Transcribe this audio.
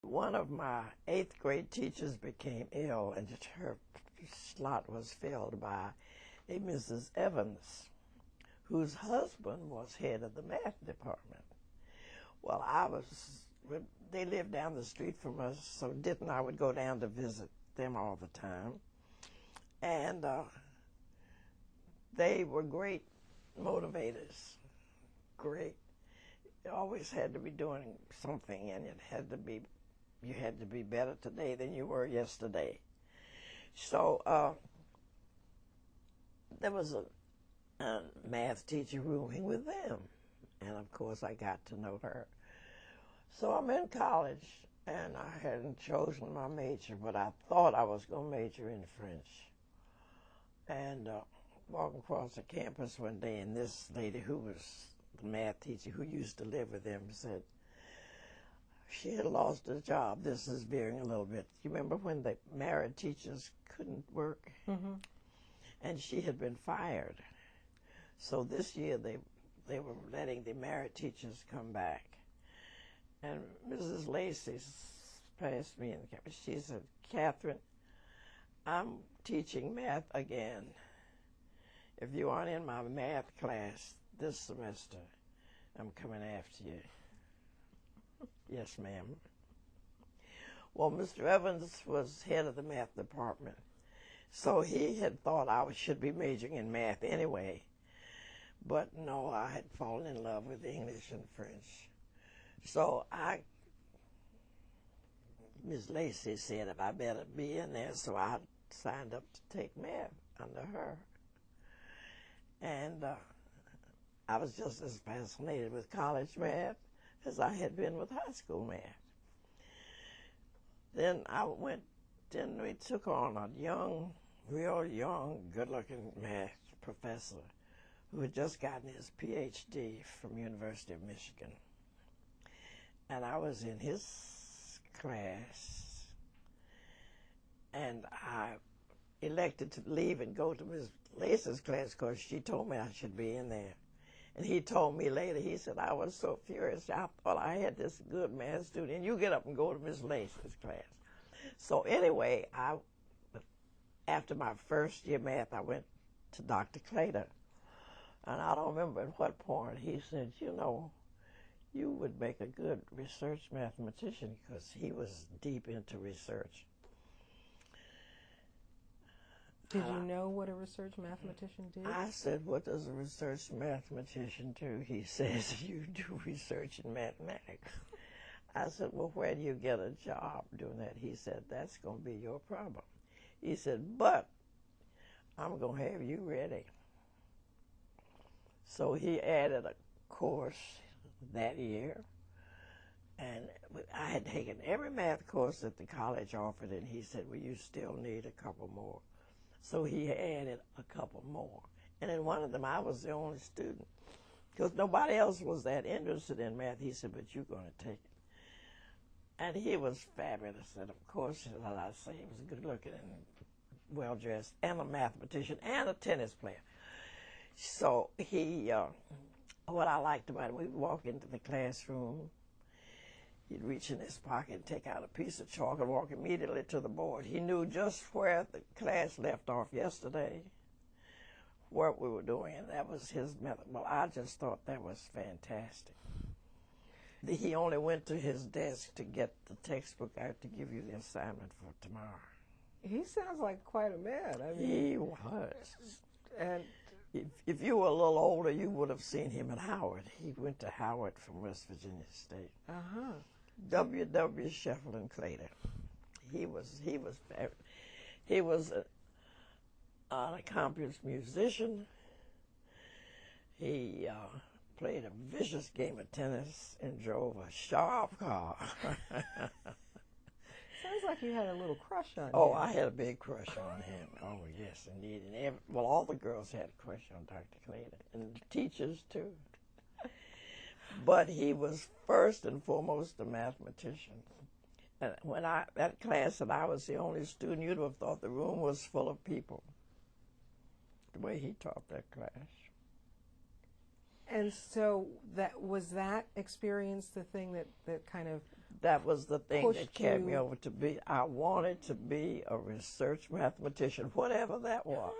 one of my 8th grade teachers became ill, and her slot was filled by a Mrs. Evans, whose husband was head of the math department. Well, they lived down the street from us, so Dit and I would go down to visit them all the time. And they were great motivators, great. You always had to be doing something, and you had to be better today than you were yesterday. So there was a math teacher rooming with them, and of course I got to know her. So I'm in college, and I hadn't chosen my major, but I thought I was going to major in French. And walking across the campus one day, and this lady who was the math teacher who used to live with them said she had lost her job. This is veering a little bit. You remember when the married teachers couldn't work? Mm-hmm. And she had been fired. So this year they were letting the married teachers come back. And Mrs. Lacey passed me in the campus. She said, "Katherine, I'm teaching math again. If you aren't in my math class this semester, I'm coming after you." "Yes, ma'am." Well, Mr. Evans was head of the math department, so he had thought I should be majoring in math anyway. But no, I had fallen in love with English and French. So Miss Lacey said if I better be in there, so I signed up to take math under her. And I was just as fascinated with college math as I had been with high school math. Then we took on a real young, good-looking math professor who had just gotten his PhD from University of Michigan. And I was in his class, and I elected to leave and go to Ms. Lacey's class because she told me I should be in there. And he told me later, he said, "I was so furious. I thought I had this good math student, and you get up and go to Ms. Lacey's class." So anyway, after my first year math, I went to Dr. Claytor. And I don't remember at what point he said, "You know, you would make a good research mathematician," because he was deep into research. Did you know what a research mathematician did? I said, "What does a research mathematician do?" He says, "You do research in mathematics." I said, "Well, where do you get a job doing that?" He said, "That's going to be your problem." He said, "But I'm going to have you ready." So he added a course that year, and I had taken every math course that the college offered, and he said, "Well, you still need a couple more." So he added a couple more. And in one of them, I was the only student, because nobody else was that interested in math. He said, "But you're going to take it." And he was fabulous. And of course, as I say, he was good-looking and well-dressed, and a mathematician, and a tennis player. So what I liked about it, we'd walk into the classroom, he'd reach in his pocket and take out a piece of chalk and walk immediately to the board. He knew just where the class left off yesterday, what we were doing, and that was his method. Well, I just thought that was fantastic. He only went to his desk to get the textbook out to give you the assignment for tomorrow. He sounds like quite a man. I mean, he was. And if you were a little older, you would have seen him at Howard. He went to Howard from West Virginia State. W. Sheffield and Claytor. He was an accomplished musician. He played a vicious game of tennis and drove a sharp car. Sounds like you had a little crush on him. Oh, I had a big crush on him. Oh, yes, indeed. And all the girls had a crush on Dr. Claytor, and the teachers, too. But he was first and foremost a mathematician. And that class that I was the only student, you'd have thought the room was full of people, the way he taught that class. And so was that experience the thing that kind of that was the thing that pushed carried me you? over to be. I wanted to be a research mathematician, whatever that was.